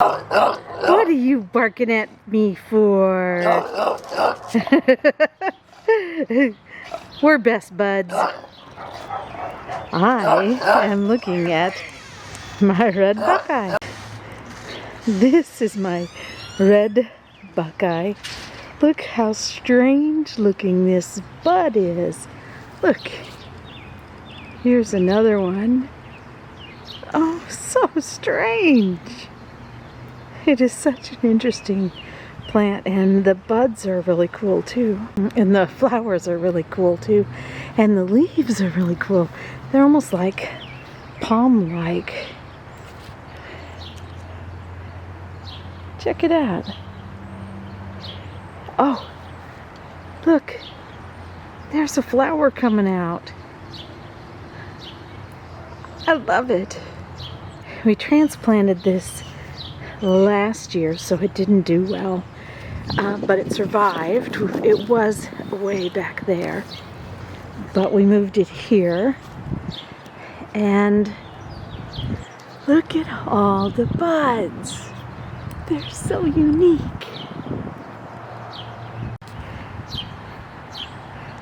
What are you barking at me for? We're best buds. I am looking at my red Buckeye. This is my red Buckeye. Look how strange looking this bud is. Look, here's another one. Oh, so strange. It is such an interesting plant, and the buds are really cool too, and the flowers are really cool too, and the leaves are really cool. They're almost like palm-like. Check it out. Oh, look, there's a flower coming out. I love it. We transplanted this last year, so it didn't do well, but it survived. It was way back there, but we moved it here, and look at all the buds. They're so unique.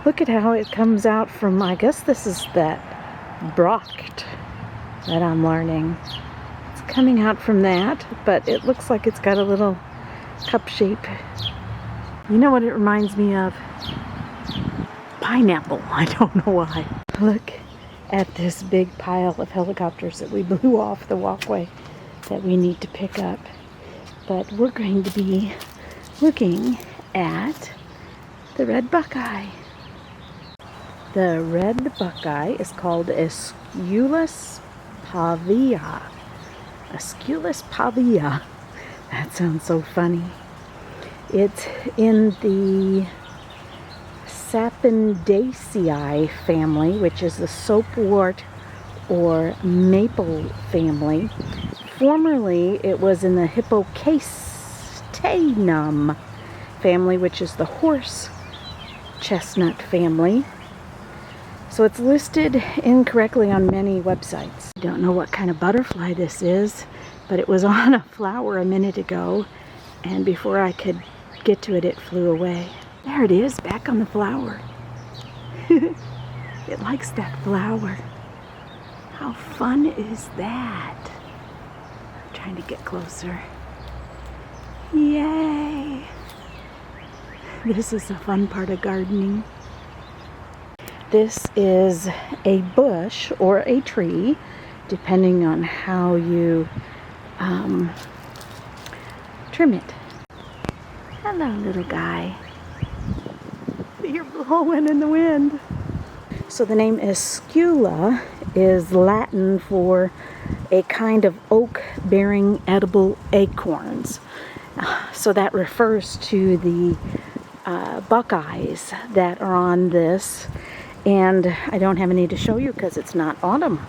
Look at how it comes out from, I guess this is that brocked that I'm learning. Coming out from that, but it looks like it's got a little cup shape. You know what it reminds me of? Pineapple. I don't know why. Look at this big pile of helicopters that we blew off the walkway that we need to pick up. But we're going to be looking at the red Buckeye. The red Buckeye is called Aesculus pavia. Aesculus pavia. That sounds so funny. It's in the Sapindaceae family, which is the soapwort or maple family. Formerly, it was in the Hippocastanum family, which is the horse chestnut family. So it's listed incorrectly on many websites. I don't know what kind of butterfly this is, but it was on a flower a minute ago, and before I could get to it, it flew away. There it is, back on the flower. It likes that flower. How fun is that? I'm trying to get closer. Yay! This is a fun part of gardening. This is a bush or a tree, depending on how you trim it. Hello, little guy. You're blowing in the wind. So the name Aesculus is Latin for a kind of oak-bearing edible acorns. So that refers to the Buckeyes that are on this. And I don't have any to show you because it's not autumn.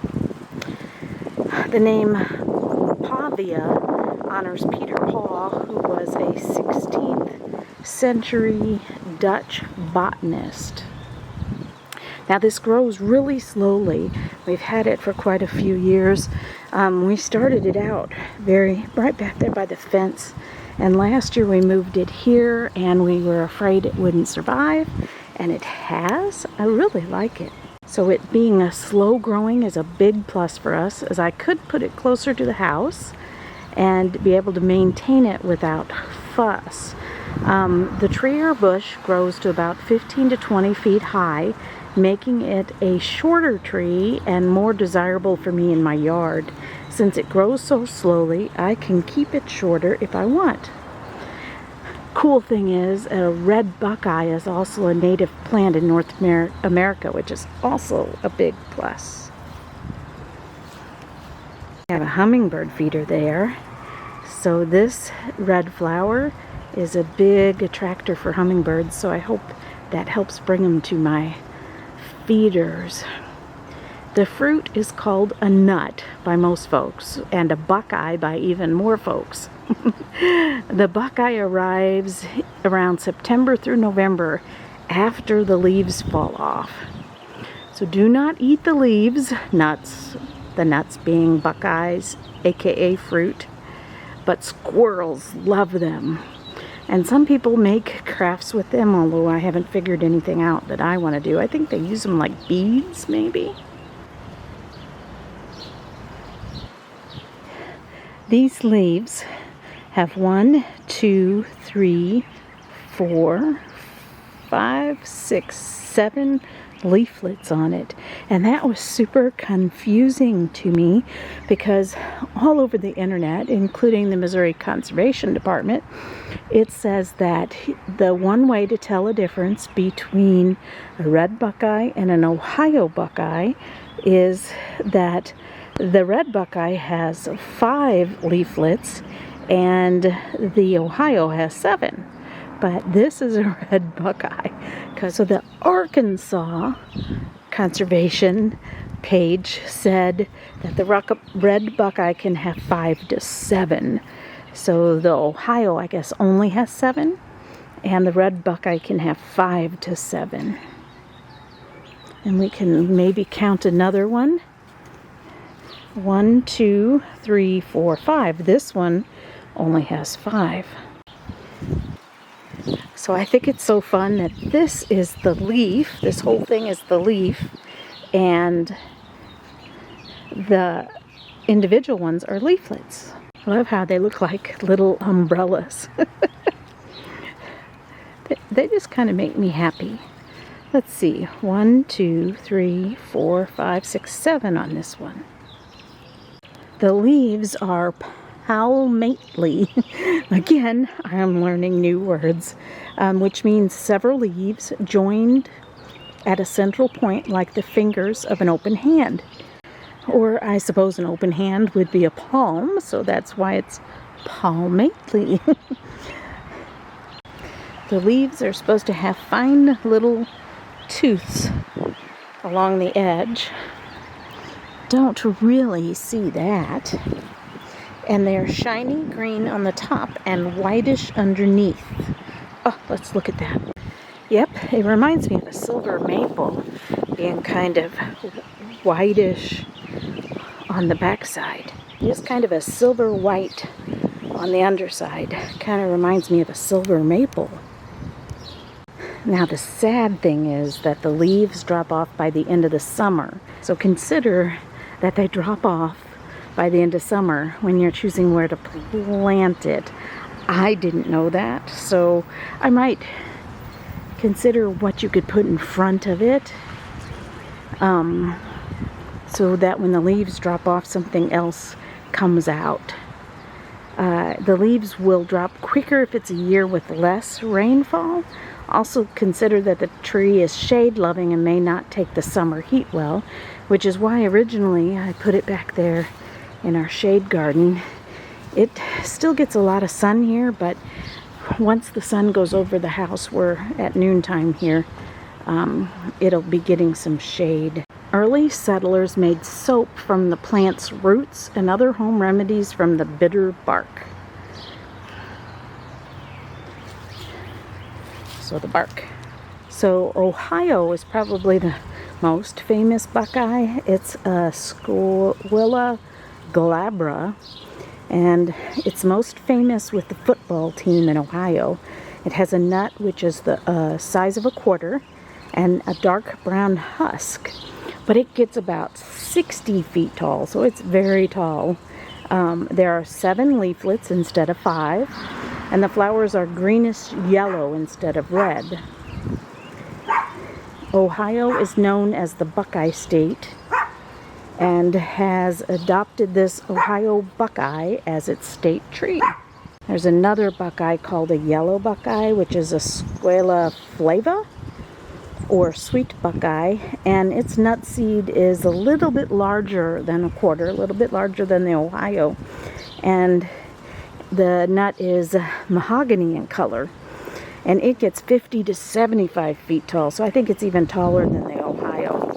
The name pavia honors Peter Paul, who was a 16th century Dutch botanist. Now this grows really slowly. We've had it for quite a few years. We started it out right back there by the fence. And last year we moved it here, and we were afraid it wouldn't survive. And it has. I really like it. So it being a slow growing is a big plus for us, as I could put it closer to the house and be able to maintain it without fuss. The tree or bush grows to about 15 to 20 feet high, making it a shorter tree and more desirable for me in my yard. Since it grows so slowly, I can keep it shorter if I want. Cool thing is, a red Buckeye is also a native plant in North America, which is also a big plus. We have a hummingbird feeder there. So this red flower is a big attractor for hummingbirds, so I hope that helps bring them to my feeders. The fruit is called a nut by most folks, and a Buckeye by even more folks. The Buckeye arrives around September through November after the leaves fall off. So do not eat the leaves, nuts, the nuts being Buckeyes, aka fruit. but squirrels love them. And some people make crafts with them, although I haven't figured anything out that I want to do. I think they use them like beads, maybe. These leaves have 1, 2, 3, 4, 5, 6, 7 leaflets on it, and that was super confusing to me because all over the internet, including the Missouri Conservation Department, it says that the one way to tell a difference between a red buckeye and an Ohio buckeye is that the red buckeye has 5 leaflets and the Ohio has 7. But this is a red buckeye. So the Arkansas Conservation page said that the red buckeye can have 5 to 7. So the Ohio, I guess, only has 7. And the red buckeye can have 5 to 7. And we can maybe count another one. 1, 2, 3, 4, 5. This one only has 5. So I think it's so fun that this is the leaf, this whole thing is the leaf, and the individual ones are leaflets. I love how they look like little umbrellas. They just kind of make me happy. Let's see, 1, 2, 3, 4, 5, 6, 7 on this one. The leaves are palmately. Again, I am learning new words, which means several leaves joined at a central point like the fingers of an open hand. Or I suppose an open hand would be a palm, so that's why it's palmately. The leaves are supposed to have fine little tooths along the edge. Don't really see that. And they're shiny green on the top and whitish underneath. Oh, let's look at that. Yep, it reminds me of a silver maple being kind of whitish on the backside. Just kind of a silver white on the underside. Kind of reminds me of a silver maple. Now the sad thing is that the leaves drop off by the end of the summer. So consider that they drop off by the end of summer when you're choosing where to plant it. I didn't know that, so I might consider what you could put in front of it, so that when the leaves drop off, something else comes out. The leaves will drop quicker if it's a year with less rainfall. Also consider that the tree is shade loving and may not take the summer heat well, which is why originally I put it back there in our shade garden. It still gets a lot of sun here, but once the sun goes over the house, we're at noontime here, it'll be getting some shade. Early settlers made soap from the plant's roots and other home remedies from the bitter bark. So the bark. So Ohio is probably the most famous buckeye. It's a Squilla glabra, and it's most famous with the football team in Ohio. It has a nut which is the size of a quarter and a dark brown husk, but it gets about 60 feet tall, so it's very tall. There are 7 leaflets instead of 5, and the flowers are greenish yellow instead of red. Ohio is known as the Buckeye State and has adopted this Ohio buckeye as its state tree. There's another buckeye called a yellow buckeye, which is a Squilla flava, or sweet buckeye, and its nut seed is a little bit larger than a quarter, a little bit larger than the Ohio, and the nut is mahogany in color, and it gets 50 to 75 feet tall, so I think it's even taller than the Ohio.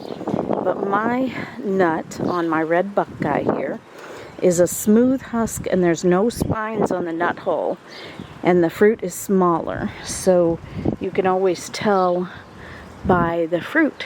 But my nut on my red buckeye here is a smooth husk, and there's no spines on the nut hole, and the fruit is smaller, so you can always tell by the fruit